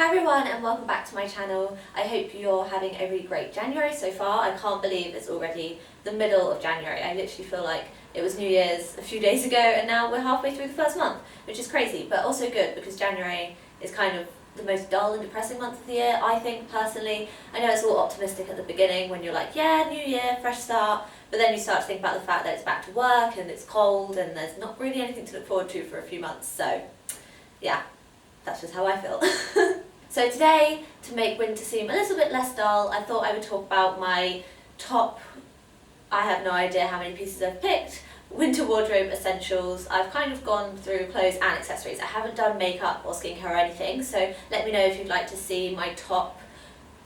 Hi everyone and welcome back to my channel. I hope you're having a really great January so far. I can't believe it's already the middle of January. I literally feel like it was New Year's a few days ago and now we're halfway through the first month, which is crazy, but also good because January is kind of the most dull and depressing month of the year, I think, personally. I know it's all optimistic at the beginning when you're like, yeah, new year, fresh start, but then you start to think about the fact that it's back to work and it's cold and there's not really anything to look forward to for a few months, so yeah, that's just how I feel. So today, to make winter seem a little bit less dull, I thought I would talk about my top, I have no idea how many pieces I've picked, winter wardrobe essentials. I've kind of gone through clothes and accessories. I haven't done makeup or skincare or anything, so let me know if you'd like to see my top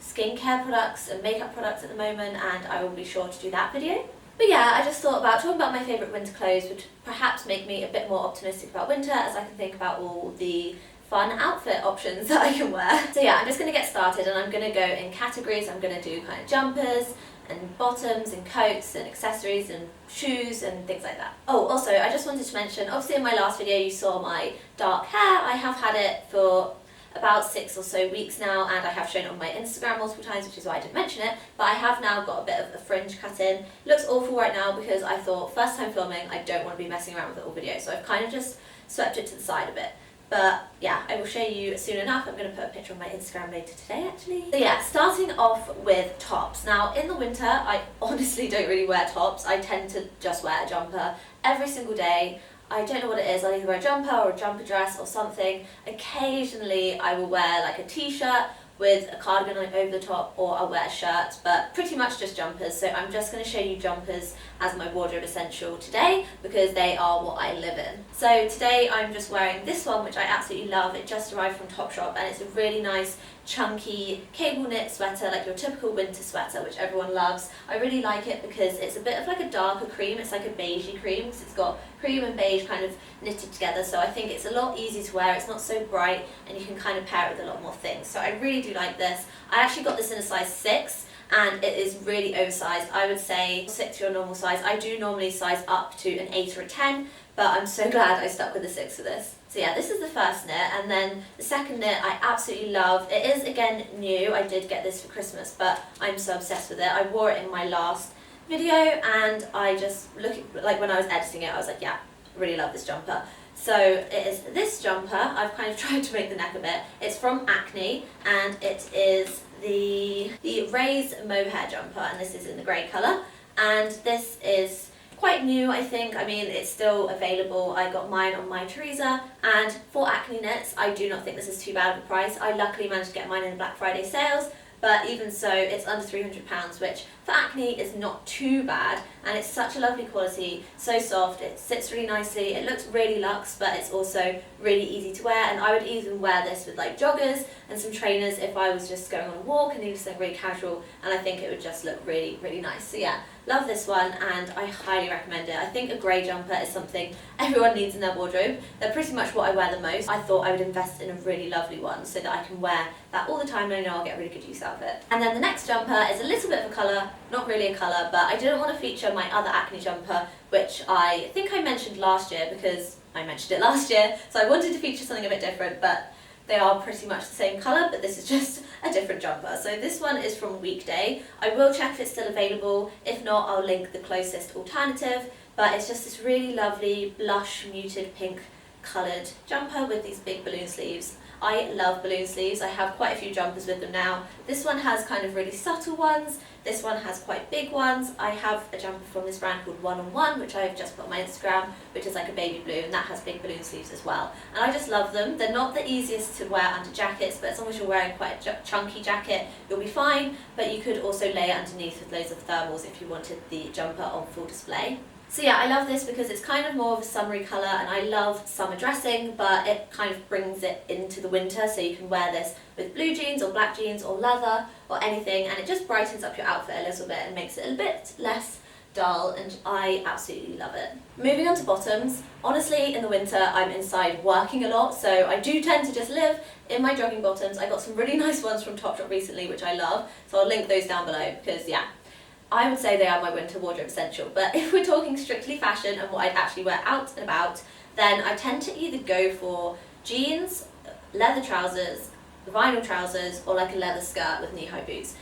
skincare products and makeup products at the moment, and I will be sure to do that video. But yeah, I just thought about talking about my favourite winter clothes would perhaps make me a bit more optimistic about winter, as I can think about all the fun outfit options that I can wear. So yeah, I'm just going to get started and I'm going to go in categories. I'm going to do kind of jumpers and bottoms and coats and accessories and shoes and things like that. Oh, also I just wanted to mention, obviously in my last video you saw my dark hair. I have had it for about 6 or so weeks now and I have shown it on my Instagram multiple times, which is why I didn't mention it, but I have now got a bit of a fringe cut in. It looks awful right now because I thought first time filming, I don't want to be messing around with it all video, so I've kind of just swept it to the side a bit. But yeah, I will show you soon enough. I'm going to put a picture on my Instagram later today actually. So yeah, starting off with tops. Now in the winter, I honestly don't really wear tops. I tend to just wear a jumper every single day. I don't know what it is, I'll either wear a jumper or a jumper dress or something. Occasionally I will wear like a t-shirt with a cardigan over the top, or I'll wear a shirt, but pretty much just jumpers. So I'm just going to show you jumpers as my wardrobe essential today because they are what I live in. So today I'm just wearing this one, which I absolutely love. It just arrived from Topshop and it's a really nice chunky cable knit sweater, like your typical winter sweater, which everyone loves. I really like it because it's a bit of like a darker cream. It's like a beigey cream because it's got cream and beige kind of knitted together, so I think it's a lot easier to wear. It's not so bright and you can kind of pair it with a lot more things, so I really do like this. I actually got this in a size 6 and it is really oversized. I would say 6 your normal size. I do normally size up to an 8 or a 10, but I'm so glad I stuck with the 6 for this. So yeah, this is the first knit, and then the second knit I absolutely love. It is again new. I did get this for Christmas, but I'm so obsessed with it. I wore it in my last video and I just like when I was editing it, I was like, yeah, really love this jumper. So it is this jumper. I've kind of tried to make the neck a bit. It's from Acne and it is the Raise Mohair jumper, and this is in the grey colour, and this is quite new, I think. I mean, it's still available. I got mine on My Teresa, and for Acne knits, I do not think this is too bad of a price. I luckily managed to get mine in the Black Friday sales, but even so, it's under £300, which for Acne is not too bad, and it's such a lovely quality, so soft, it sits really nicely, it looks really luxe, but it's also really easy to wear, and I would even wear this with like joggers and some trainers if I was just going on a walk and needed something really casual, and I think it would just look really, really nice. So yeah, love this one and I highly recommend it. I think a grey jumper is something everyone needs in their wardrobe. They're pretty much what I wear the most. I thought I would invest in a really lovely one so that I can wear that all the time and I know I'll get really good use out of it. And then the next jumper is a little bit of a colour, not really a colour, but I didn't want to feature my other Acne jumper, which I think I mentioned last year because I mentioned it last year, so I wanted to feature something a bit different, but they are pretty much the same colour, but this is just a different jumper. So this one is from Weekday. I will check if it's still available. If not, I'll link the closest alternative, but it's just this really lovely blush muted pink coloured jumper with these big balloon sleeves. I love balloon sleeves. I have quite a few jumpers with them now. This one has kind of really subtle ones. This one has quite big ones. I have a jumper from this brand called One on One, which I've just put on my Instagram, which is like a baby blue, and that has big balloon sleeves as well. And I just love them. They're not the easiest to wear under jackets, but as long as you're wearing quite a chunky jacket, you'll be fine. But you could also layer underneath with loads of thermals if you wanted the jumper on full display. So yeah, I love this because it's kind of more of a summery colour, and I love summer dressing, but it kind of brings it into the winter, so you can wear this with blue jeans or black jeans or leather or anything, and it just brightens up your outfit a little bit and makes it a bit less dull, and I absolutely love it. Moving on to bottoms, honestly in the winter I'm inside working a lot, so I do tend to just live in my jogging bottoms. I got some really nice ones from Topshop recently which I love, so I'll link those down below because yeah, I would say they are my winter wardrobe essential. But if we're talking strictly fashion and what I'd actually wear out and about, then I tend to either go for jeans, leather trousers, vinyl trousers or like a leather skirt with knee-high boots,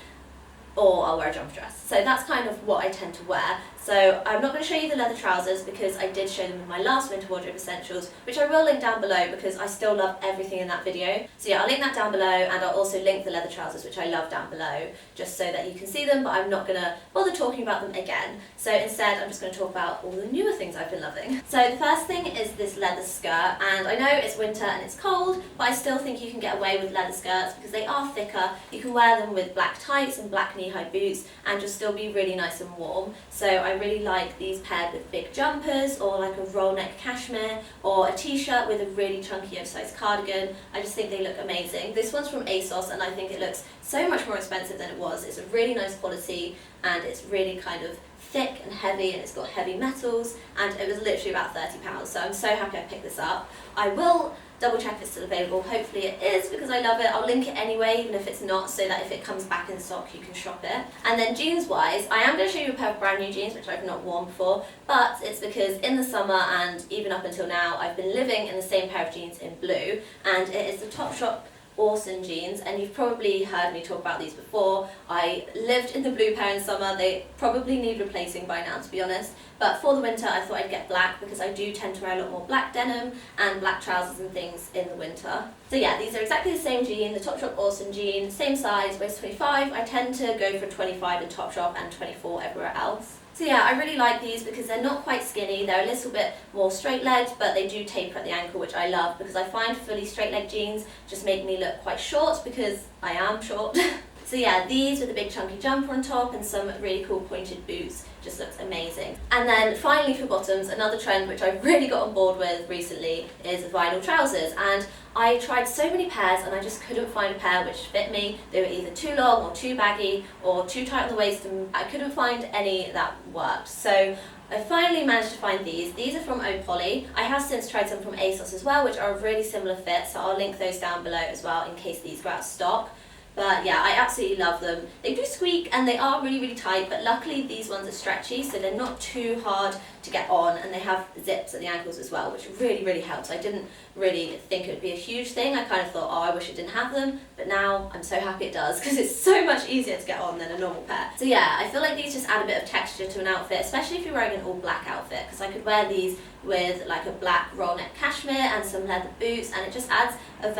or I'll wear a jumper dress. So that's kind of what I tend to wear. So I'm not going to show you the leather trousers because I did show them in my last winter wardrobe essentials, which I will link down below because I still love everything in that video. So yeah, I'll link that down below, and I'll also link the leather trousers, which I love, down below, just so that you can see them, but I'm not going to bother talking about them again. So instead, I'm just going to talk about all the newer things I've been loving. So the first thing is this leather skirt, and I know it's winter and it's cold, but I still think you can get away with leather skirts because they are thicker. You can wear them with black tights and black knee-high boots and just still be really nice and warm. So I really like these paired with big jumpers, or like a roll neck cashmere, or a t-shirt with a really chunky oversized cardigan. I just think they look amazing. This one's from ASOS and I think it looks so much more expensive than it was. It's a really nice quality and it's really kind of thick and heavy, and it's got heavy metals, and it was literally about £30, so I'm so happy I picked this up. I will double check if it's still available. Hopefully it is because I love it. I'll link it anyway, even if it's not, so that if it comes back in stock you can shop it. And then jeans wise, I am going to show you a pair of brand new jeans which I've not worn before, but it's because in the summer and even up until now I've been living in the same pair of jeans in blue, and it is the Topshop Awesome jeans, and you've probably heard me talk about these before. I lived in the blue pair in summer. They probably need replacing by now, to be honest, but for the winter I thought I'd get black because I do tend to wear a lot more black denim and black trousers and things in the winter. So yeah, these are exactly the same jean, the Topshop Awesome jean, same size, waist 25. I tend to go for 25 in Topshop and 24 everywhere else. So yeah, I really like these because they're not quite skinny, they're a little bit more straight-legged, but they do taper at the ankle, which I love because I find fully straight-leg jeans just make me look quite short because I am short. So yeah, these with a big chunky jumper on top and some really cool pointed boots just looks amazing. And then finally for bottoms, another trend which I've really got on board with recently is vinyl trousers, and I tried so many pairs and I just couldn't find a pair which fit me. They were either too long or too baggy or too tight on the waist, and I couldn't find any that worked. So I finally managed to find these. These are from Opoly. I have since tried some from ASOS as well, which are a really similar fit, so I'll link those down below as well in case these go out of stock. But yeah, I absolutely love them. They do squeak and they are really, really tight, but luckily these ones are stretchy, so they're not too hard to get on, and they have zips at the ankles as well, which really, really helps. I didn't really think it would be a huge thing. I kind of thought, oh, I wish it didn't have them, but now I'm so happy it does because it's so much easier to get on than a normal pair. So yeah, I feel like these just add a bit of texture to an outfit, especially if you're wearing an all black outfit, because I could wear these with like a black roll neck cashmere and some leather boots, and it just adds a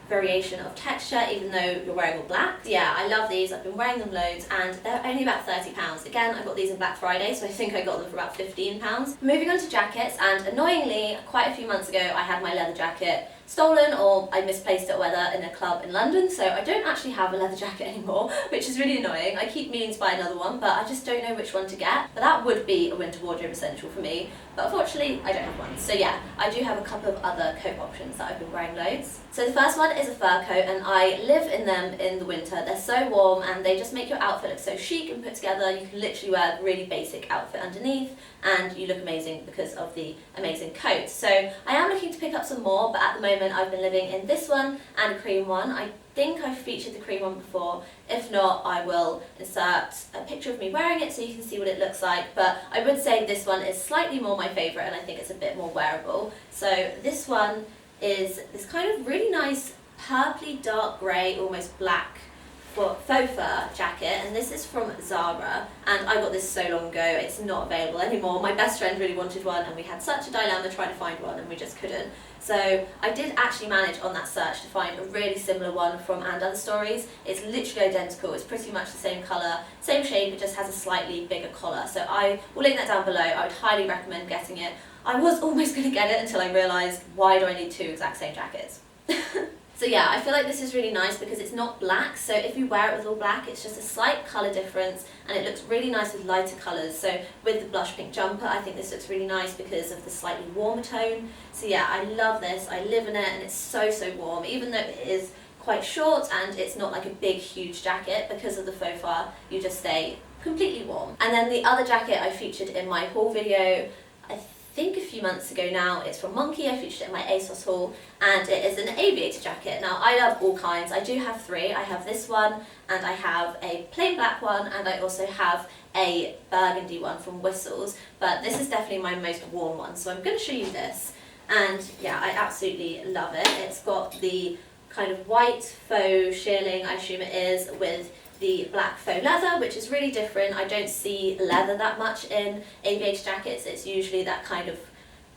variation of texture even though you're wearing all black. So yeah, I love these. I've been wearing them loads and they're only about £30. Again, I got these in Black Friday, so I think I got them for about £15. Moving on to jackets, and annoyingly, quite a few months ago I had my leather jacket stolen, or I misplaced it, whether in a club in London, so I don't actually have a leather jacket anymore, which is really annoying. I keep meaning to buy another one, but I just don't know which one to get. But that would be a winter wardrobe essential for me, but unfortunately I don't have one. So yeah, I do have a couple of other coat options that I've been wearing loads. So the first one is a fur coat, and I live in them in the winter. They're so warm and they just make your outfit look so chic and put together. You can literally wear a really basic outfit underneath and you look amazing because of the amazing coat. So I am looking to pick up some more, but at the moment I've been living in this one and a cream one. I think I've featured the cream one before. If not, I will insert a picture of me wearing it so you can see what it looks like, but I would say this one is slightly more my favourite and I think it's a bit more wearable. So this one is this kind of really nice purpley dark grey, almost black faux fur jacket, and this is from Zara, and I got this so long ago it's not available anymore. My best friend really wanted one and we had such a dilemma trying to find one and we just couldn't. So I did actually manage on that search to find a really similar one from And Other Stories. It's literally identical, it's pretty much the same colour, same shape, it just has a slightly bigger collar. So I will link that down below. I would highly recommend getting it. I was almost going to get it until I realised, why do I need two exact same jackets? So yeah, I feel like this is really nice because it's not black, so if you wear it with all black, it's just a slight colour difference and it looks really nice with lighter colours. So with the blush pink jumper, I think this looks really nice because of the slightly warmer tone. So yeah, I love this, I live in it and it's so, so warm, even though it is quite short and it's not like a big, huge jacket. Because of the faux fur, you just stay completely warm. And then the other jacket I featured in my haul video, I think a few months ago now, it's from Monkey. I featured it in my ASOS haul and it is an aviator jacket. Now I love all kinds. I do have three. I have this one and I have a plain black one and I also have a burgundy one from Whistles, but this is definitely my most warm one, so I'm going to show you this. And yeah, I absolutely love it. It's got the kind of white faux shearling, I assume it is, with the black faux leather, which is really different. I don't see leather that much in aviator jackets. It's usually that kind of,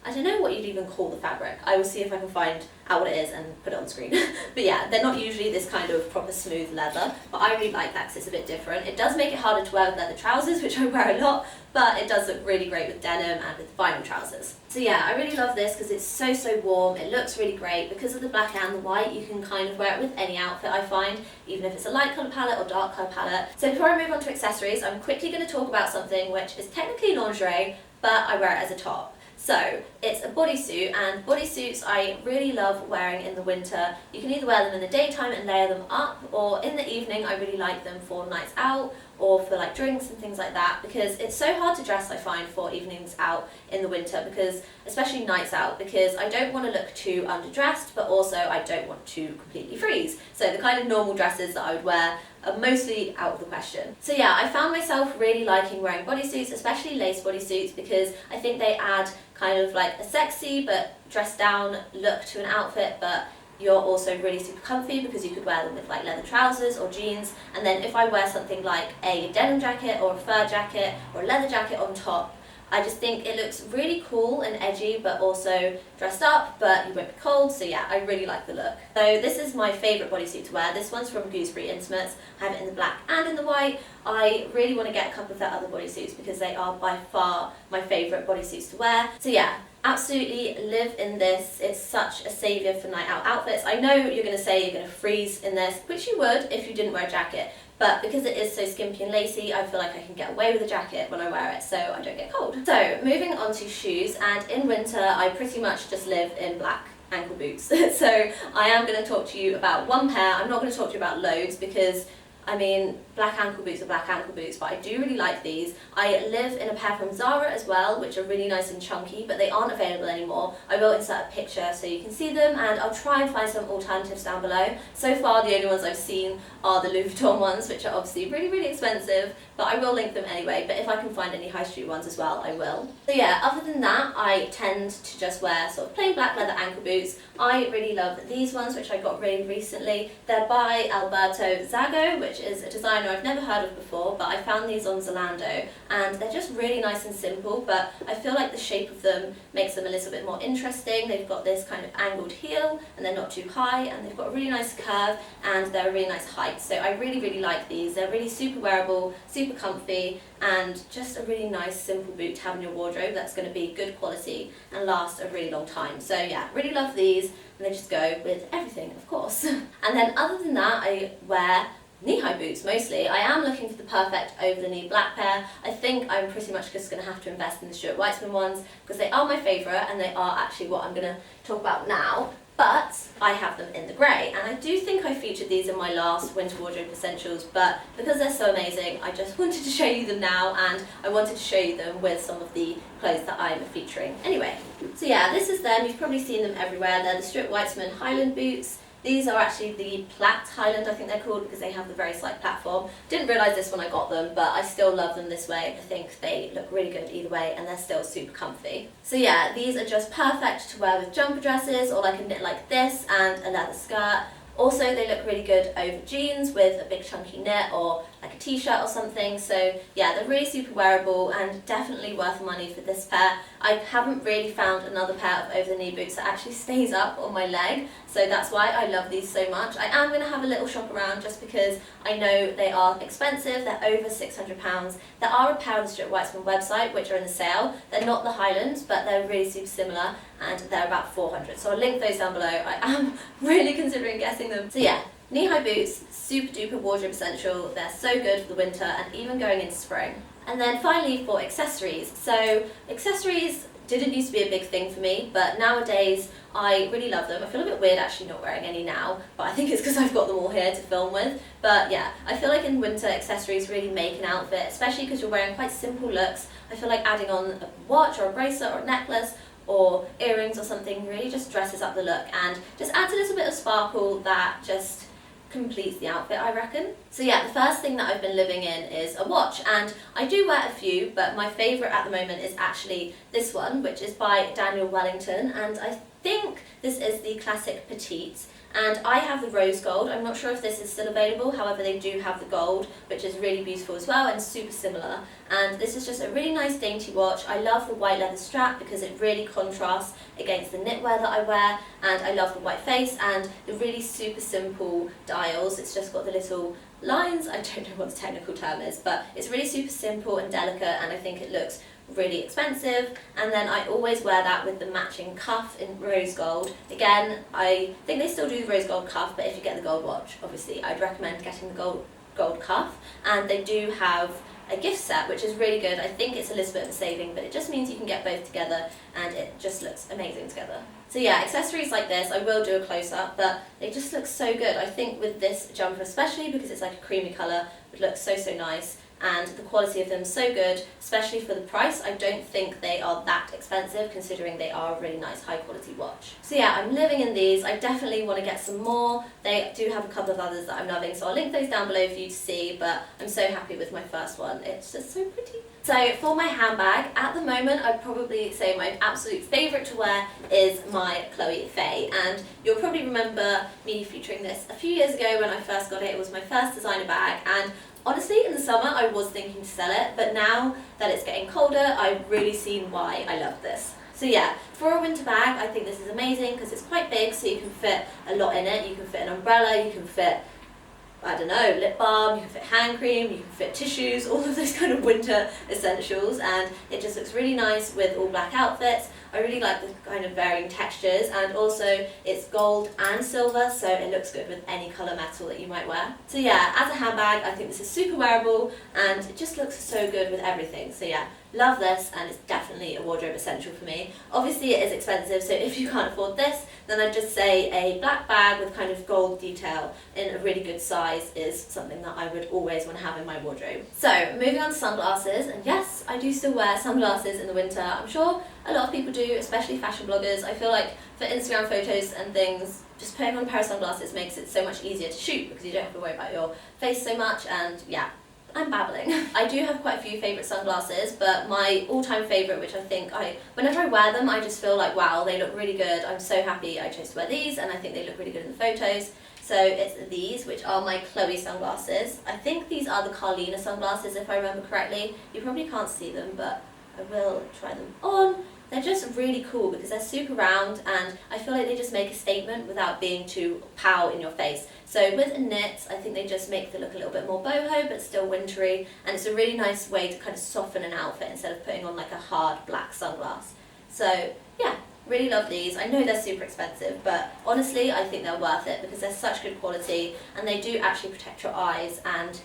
I don't know what you'd even call the fabric. I will see if I can find out what it is and put it on screen. But yeah, they're not usually this kind of proper smooth leather, but I really like that because it's a bit different. It does make it harder to wear with leather trousers, which I wear a lot, but it does look really great with denim and with vinyl trousers. So yeah, I really love this because it's so warm. It looks really great. Because of the black and the white, you can kind of wear it with any outfit, I find, even if it's a light colour palette or dark colour palette. So before I move on to accessories, I'm quickly going to talk about something which is technically lingerie, but I wear it as a top. So it's a bodysuit, and bodysuits I really love wearing in the winter. You can either wear them in the daytime and layer them up, or in the evening I really like them for nights out or for like drinks and things like that, because it's so hard to dress, I find, for evenings out in the winter, because especially nights out, because I don't want to look too underdressed, but also I don't want to completely freeze. So the kind of normal dresses that I would wear are mostly out of the question. So yeah, I found myself really liking wearing bodysuits, especially lace bodysuits, because I think they add kind of like a sexy but dressed down look to an outfit, but you're also really super comfy because you could wear them with like leather trousers or jeans. And then if I wear something like a denim jacket or a fur jacket or a leather jacket on top, I just think it looks really cool and edgy, but also dressed up, but you won't be cold. So yeah, I really like the look. So this is my favourite bodysuit to wear. This one's from Gooseberry Intimates. I have it in the black and in the white. I really want to get a couple of their other bodysuits because they are by far my favourite bodysuits to wear. So yeah, absolutely live in this. It's such a saviour for night out outfits. I know you're going to say you're going to freeze in this, which you would if you didn't wear a jacket. But because it is so skimpy and lacy, I feel like I can get away with a jacket when I wear it, so I don't get cold. So moving on to shoes, and in winter I pretty much just live in black ankle boots. So I am going to talk to you about one pair. I'm not going to talk to you about loads because, I mean, black ankle boots are black ankle boots, but I do really like these. I live in a pair from Zara as well, which are really nice and chunky, but they aren't available anymore. I will insert a picture so you can see them, and I'll try and find some alternatives down below. So far, the only ones I've seen are the Louis Vuitton ones, which are obviously really expensive, but I will link them anyway. But if I can find any high street ones as well, I will. So yeah, other than that, I tend to just wear sort of plain black leather ankle boots. I really love these ones, which I got really recently. They're by Alberto Zago, which is a designer I've never heard of before, but I found these on Zalando, and they're just really nice and simple, but I feel like the shape of them makes them a little bit more interesting. They've got this kind of angled heel, and they're not too high, and they've got a really nice curve, and they're a really nice height. So I really like these. They're really super wearable, super comfy, and just a really nice simple boot to have in your wardrobe that's going to be good quality and last a really long time. So yeah, really love these, and they just go with everything, of course. And then other than that, I wear knee-high boots mostly. I am looking for the perfect over-the-knee black pair. I think I'm pretty much just going to have to invest in the Stuart Weitzman ones because they are my favourite, and they are actually what I'm going to talk about now. But I have them in the grey, and I do think I featured these in my last Winter Wardrobe Essentials, but because they're so amazing, I just wanted to show you them now, and I wanted to show you them with some of the clothes that I'm featuring anyway. So yeah, this is them. You've probably seen them everywhere. They're the Stuart Weitzman Highland boots. These are actually the Platt Highland, I think they're called, because they have the very slight platform. Didn't realise this when I got them, but I still love them this way. I think they look really good either way, and they're still super comfy. So yeah, these are just perfect to wear with jumper dresses, or like a knit like this and a leather skirt. Also, they look really good over jeans with a big chunky knit or like a t-shirt or something. So yeah, they're really super wearable and definitely worth the money for this pair. I haven't really found another pair of over-the-knee boots that actually stays up on my leg, so that's why I love these so much. I am going to have a little shop around just because I know they are expensive. They're over £600. There are a pair on the Stuart Weitzman website which are in the sale. They're not the Highlands, but they're really super similar, and they're about £400. So I'll link those down below. I am really considering getting them. So yeah, knee-high boots, super duper wardrobe essential. They're so good for the winter and even going into spring. And then finally for accessories. So accessories didn't used to be a big thing for me, but nowadays I really love them. I feel a bit weird actually not wearing any now, but I think it's because I've got them all here to film with. But yeah, I feel like in winter accessories really make an outfit, especially because you're wearing quite simple looks. I feel like adding on a watch or a bracelet or a necklace or earrings or something really just dresses up the look and just adds a little bit of sparkle that just completes the outfit, I reckon. So yeah, the first thing that I've been living in is a watch, and I do wear a few, but my favourite at the moment is actually this one, which is by Daniel Wellington, and I think this is the classic petite, and I have the rose gold. I'm not sure if this is still available, however they do have the gold, which is really beautiful as well and super similar. And this is just a really nice dainty watch. I love the white leather strap because it really contrasts against the knitwear that I wear, and I love the white face and the really super simple dials. It's just got the little lines, I don't know what the technical term is, but it's really super simple and delicate, and I think it looks really expensive. And then I always wear that with the matching cuff in rose gold. Again, I think they still do the rose gold cuff, but if you get the gold watch, obviously I'd recommend getting the gold cuff. And they do have a gift set, which is really good. I think it's a little bit of a saving, but it just means you can get both together and it just looks amazing together. So yeah, accessories like this, I will do a close-up, but they just look so good. I think with this jumper especially, because it's like a creamy colour, it looks so nice. And the quality of them is so good, especially for the price. I don't think they are that expensive considering they are a really nice high quality watch. So yeah, I'm living in these. I definitely want to get some more. They do have a couple of others that I'm loving, so I'll link those down below for you to see, but I'm so happy with my first one. It's just so pretty. So for my handbag, at the moment I'd probably say my absolute favourite to wear is my Chloe Faye, and you'll probably remember me featuring this a few years ago when I first got it. It was my first designer bag, and honestly, in the summer I was thinking to sell it, but now that it's getting colder, I've really seen why I love this. So yeah, for a winter bag, I think this is amazing because it's quite big, so you can fit a lot in it. You can fit an umbrella, you can fit, I don't know, lip balm, you can fit hand cream, you can fit tissues, all of those kind of winter essentials, and it just looks really nice with all black outfits. I really like the kind of varying textures, and also it's gold and silver, so it looks good with any colour metal that you might wear. So yeah, as a handbag, I think this is super wearable and it just looks so good with everything. So yeah, love this, and it's definitely a wardrobe essential for me. Obviously it is expensive, so if you can't afford this, then I'd just say a black bag with kind of gold detail in a really good size is something that I would always want to have in my wardrobe. So moving on to sunglasses, and yes, I do still wear sunglasses in the winter. I'm sure a lot of people do, especially fashion bloggers. I feel like for Instagram photos and things, just putting on a pair of sunglasses makes it so much easier to shoot because you don't have to worry about your face so much. And yeah, I'm babbling. I do have quite a few favourite sunglasses, but my all-time favourite, which I think whenever I wear them, I just feel like, wow, they look really good. I'm so happy I chose to wear these, and I think they look really good in the photos. So it's these, which are my Chloe sunglasses. I think these are the Carlina sunglasses, if I remember correctly. You probably can't see them, but I will try them on. They're just really cool because they're super round, and I feel like they just make a statement without being too pow in your face. So with a knit, I think they just make it look a little bit more boho but still wintry, and it's a really nice way to kind of soften an outfit instead of putting on like a hard black sunglass. So yeah, really love these. I know they're super expensive, but honestly I think they're worth it because they're such good quality and they do actually protect your eyes, and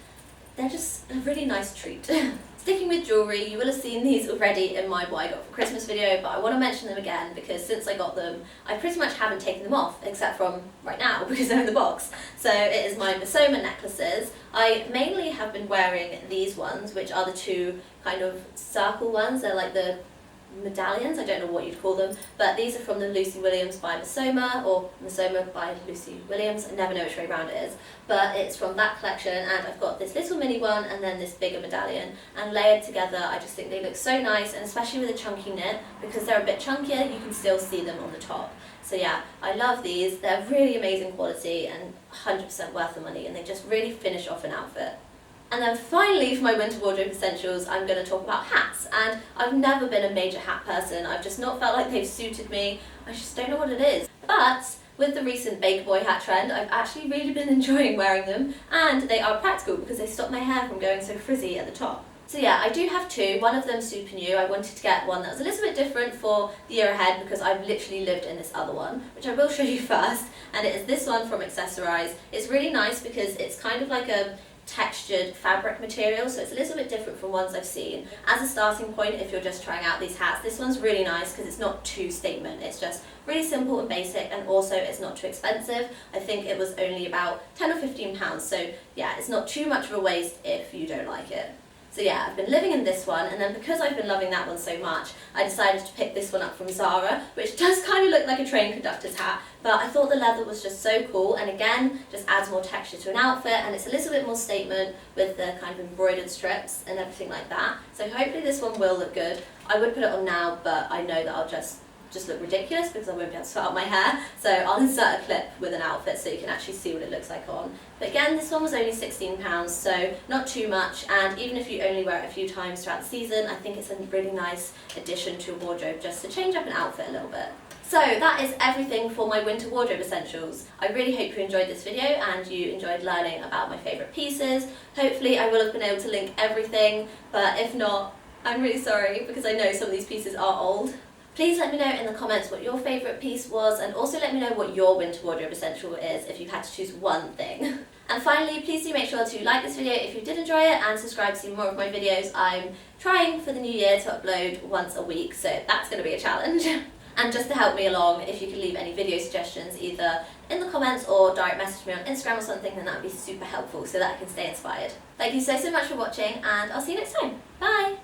they're just a really nice treat. Sticking with jewellery, you will have seen these already in my what I got for Christmas video, but I want to mention them again because since I got them, I pretty much haven't taken them off, except from right now because they're in the box. So it is my Mosoma necklaces. I mainly have been wearing these ones, which are the two kind of circle ones. They're like the medallions, I don't know what you'd call them, but these are from the Lucy Williams by Mosoma, or Mosoma by Lucy Williams. I never know which way round it is, but it's from that collection, and I've got this little mini one and then this bigger medallion, and layered together I just think they look so nice, and especially with a chunky knit, because they're a bit chunkier, you can still see them on the top. So yeah, I love these. They're really amazing quality and 100% worth the money, and they just really finish off an outfit. And then finally, for my winter wardrobe essentials, I'm going to talk about hats. And I've never been a major hat person. I've just not felt like they've suited me. I just don't know what it is. But with the recent Baker Boy hat trend, I've actually really been enjoying wearing them. And they are practical because they stop my hair from going so frizzy at the top. So yeah, I do have two. One of them super new. I wanted to get one that was a little bit different for the year ahead because I've literally lived in this other one, which I will show you first. And it is this one from Accessorize. It's really nice because it's kind of like a textured fabric material, so it's a little bit different from ones I've seen. As a starting point, if you're just trying out these hats, this one's really nice because it's not too statement. It's just really simple and basic, and also it's not too expensive. I think it was only about £10 or £15, so yeah, it's not too much of a waste if you don't like it. So yeah, I've been living in this one, and then because I've been loving that one so much, I decided to pick this one up from Zara, which does kind of look like a train conductor's hat, but I thought the leather was just so cool, and again, just adds more texture to an outfit, and it's a little bit more statement with the kind of embroidered strips and everything like that. So hopefully this one will look good. I would put it on now, but I know that I'll just just look ridiculous because I won't be able to sort out my hair. So I'll insert a clip with an outfit so you can actually see what it looks like on. But again, this one was only £16, so not too much, and even if you only wear it a few times throughout the season, I think it's a really nice addition to your wardrobe just to change up an outfit a little bit. So that is everything for my winter wardrobe essentials. I really hope you enjoyed this video and you enjoyed learning about my favourite pieces. Hopefully I will have been able to link everything, but if not, I'm really sorry because I know some of these pieces are old. Please let me know in the comments what your favourite piece was, and also let me know what your winter wardrobe essential is if you had to choose one thing. And finally, please do make sure to like this video if you did enjoy it and subscribe to see more of my videos. I'm trying for the new year to upload once a week, so that's going to be a challenge. And just to help me along, if you could leave any video suggestions either in the comments or direct message me on Instagram or something, then that would be super helpful so that I can stay inspired. Thank you so much for watching, and I'll see you next time. Bye!